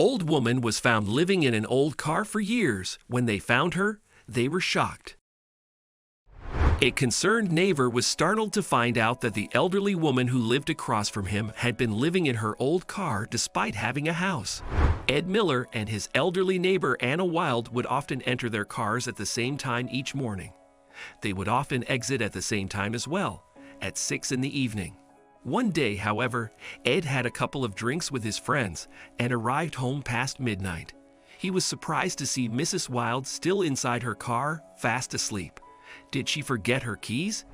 Old woman was found living in an old car for years. When they found her, they were shocked. A concerned neighbor was startled to find out that the elderly woman who lived across from him had been living in her old car despite having a house. Ed Miller and his elderly neighbor Anna Wilde would often enter their cars at the same time each morning. They would often exit at the same time as well, at 6 in the evening. One day, however, Ed had a couple of drinks with his friends and arrived home past midnight. He was surprised to see Mrs. Wilde still inside her car, fast asleep. Did she forget her keys?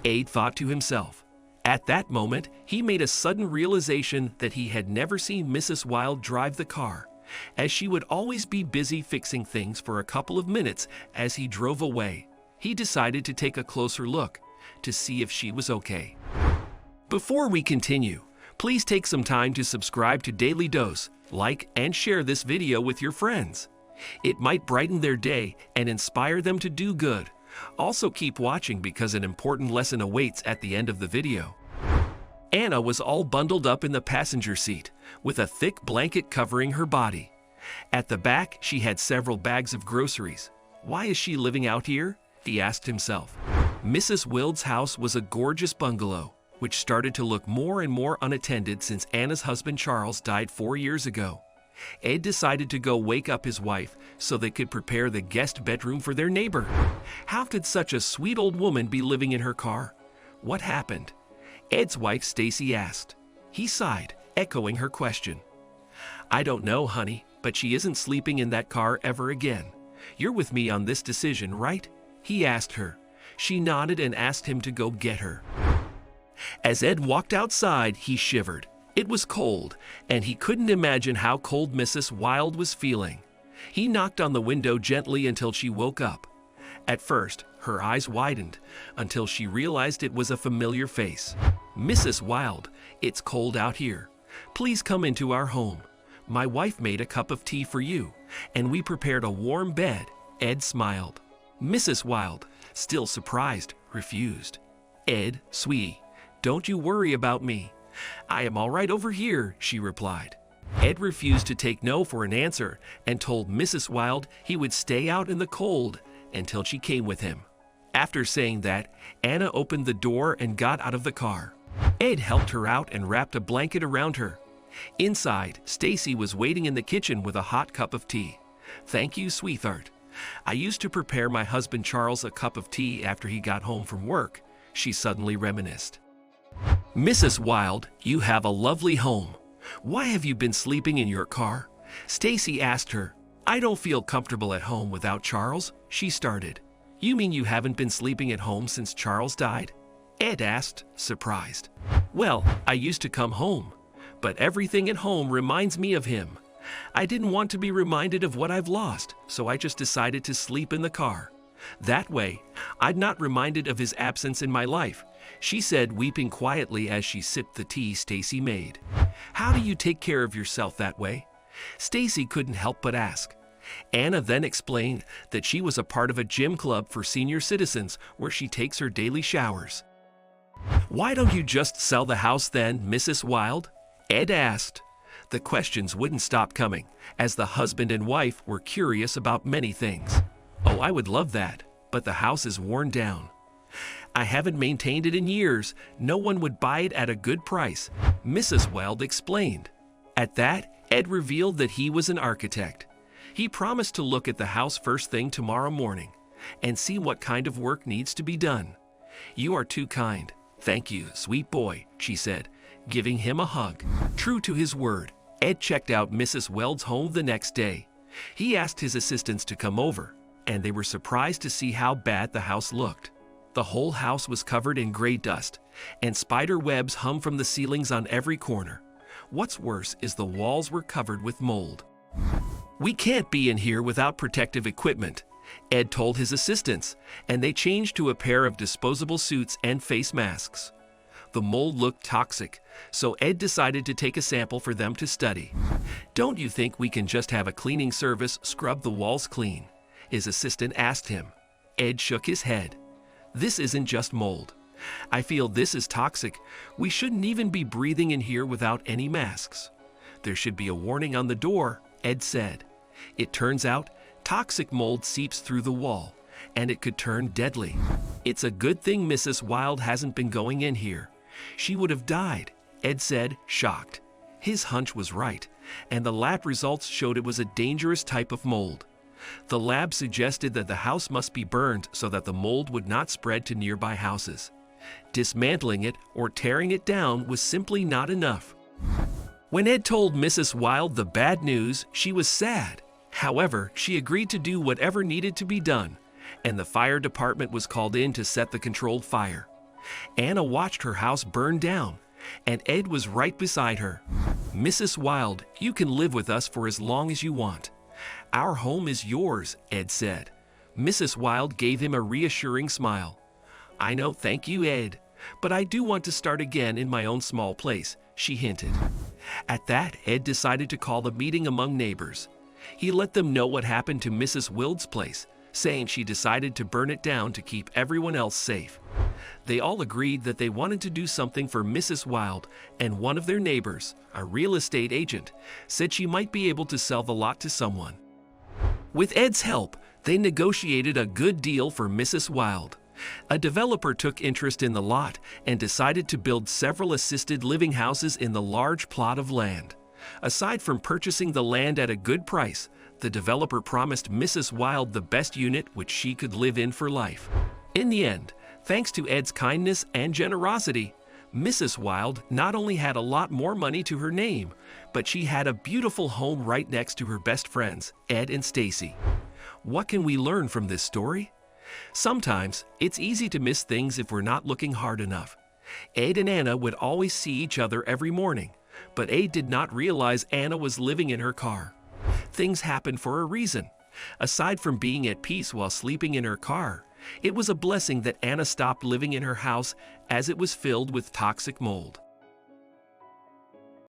Ed thought to himself. At that moment, he made a sudden realization that he had never seen Mrs. Wilde drive the car, as she would always be busy fixing things for a couple of minutes as he drove away. He decided to take a closer look to see if she was okay. Before we continue, please take some time to subscribe to Dailydose, like and share this video with your friends. It might brighten their day and inspire them to do good. Also keep watching because an important lesson awaits at the end of the video. Anna was all bundled up in the passenger seat, with a thick blanket covering her body. At the back, she had several bags of groceries. Why is she living out here? He asked himself. Mrs. Wilde's house was a gorgeous bungalow, which started to look more and more unattended since Anna's husband Charles died 4 years ago. Ed decided to go wake up his wife so they could prepare the guest bedroom for their neighbor. How could such a sweet old woman be living in her car? What happened? Ed's wife Stacy asked. He sighed, echoing her question. I don't know, honey, but she isn't sleeping in that car ever again. You're with me on this decision, right? He asked her. She nodded and asked him to go get her. As Ed walked outside, he shivered. It was cold, and he couldn't imagine how cold Mrs. Wilde was feeling. He knocked on the window gently until she woke up. At first, her eyes widened until she realized it was a familiar face. Mrs. Wilde, it's cold out here. Please come into our home. My wife made a cup of tea for you, and we prepared a warm bed. Ed smiled. Mrs. Wilde, still surprised, refused. Ed, sweetie, don't you worry about me. I am all right over here, she replied. Ed refused to take no for an answer and told Mrs. Wilde he would stay out in the cold until she came with him. After saying that, Anna opened the door and got out of the car. Ed helped her out and wrapped a blanket around her. Inside, Stacy was waiting in the kitchen with a hot cup of tea. Thank you, sweetheart. I used to prepare my husband Charles a cup of tea after he got home from work, she suddenly reminisced. Mrs. Wilde, you have a lovely home. Why have you been sleeping in your car? Stacy asked her. I don't feel comfortable at home without Charles, she started. You mean you haven't been sleeping at home since Charles died? Ed asked, surprised. Well, I used to come home, but everything at home reminds me of him. I didn't want to be reminded of what I've lost, so I just decided to sleep in the car. That way, I'm not reminded of his absence in my life, she said, weeping quietly as she sipped the tea Stacy made. How do you take care of yourself that way? Stacy couldn't help but ask. Anna then explained that she was a part of a gym club for senior citizens where she takes her daily showers. Why don't you just sell the house then, Mrs. Wilde? Ed asked. The questions wouldn't stop coming, as the husband and wife were curious about many things. Oh, I would love that, but the house is worn down. I haven't maintained it in years. No one would buy it at a good price, Mrs. Wilde explained. At that, Ed revealed that he was an architect. He promised to look at the house first thing tomorrow morning and see what kind of work needs to be done. You are too kind. Thank you, sweet boy, she said, giving him a hug. True to his word, Ed checked out Mrs. Wilde's home the next day. He asked his assistants to come over, and they were surprised to see how bad the house looked. The whole house was covered in gray dust, and spider webs hung from the ceilings on every corner. What's worse is the walls were covered with mold. We can't be in here without protective equipment, Ed told his assistants, and they changed to a pair of disposable suits and face masks. The mold looked toxic, so Ed decided to take a sample for them to study. Don't you think we can just have a cleaning service scrub the walls clean? His assistant asked him. Ed shook his head. This isn't just mold. I feel this is toxic. We shouldn't even be breathing in here without any masks. There should be a warning on the door Ed said. It turns out toxic mold seeps through the wall, and it could turn deadly. It's a good thing Mrs. Wilde hasn't been going in here. She would have died, Ed said, shocked. His hunch was right, and the lab results showed it was a dangerous type of mold. The lab suggested that the house must be burned so that the mold would not spread to nearby houses. Dismantling it or tearing it down was simply not enough. When Ed told Mrs. Wilde the bad news, she was sad. However, she agreed to do whatever needed to be done, and the fire department was called in to set the controlled fire. Anna watched her house burn down, and Ed was right beside her. Mrs. Wilde, you can live with us for as long as you want. Our home is yours, Ed said. Mrs. Wilde gave him a reassuring smile. I know, thank you, Ed, but I do want to start again in my own small place, she hinted. At that, Ed decided to call a meeting among neighbors. He let them know what happened to Mrs. Wilde's place, saying she decided to burn it down to keep everyone else safe. They all agreed that they wanted to do something for Mrs. Wilde, and one of their neighbors, a real estate agent, said she might be able to sell the lot to someone. With Ed's help, they negotiated a good deal for Mrs. Wilde. A developer took interest in the lot and decided to build several assisted living houses in the large plot of land. Aside from purchasing the land at a good price, the developer promised Mrs. Wilde the best unit which she could live in for life. In the end, thanks to Ed's kindness and generosity, Mrs. Wilde not only had a lot more money to her name, but she had a beautiful home right next to her best friends, Ed and Stacy. What can we learn from this story? Sometimes it's easy to miss things if we're not looking hard enough. Ed and Anna would always see each other every morning, but Ed did not realize Anna was living in her car. Things happen for a reason. Aside from being at peace while sleeping in her car, it was a blessing that Anna stopped living in her house as it was filled with toxic mold.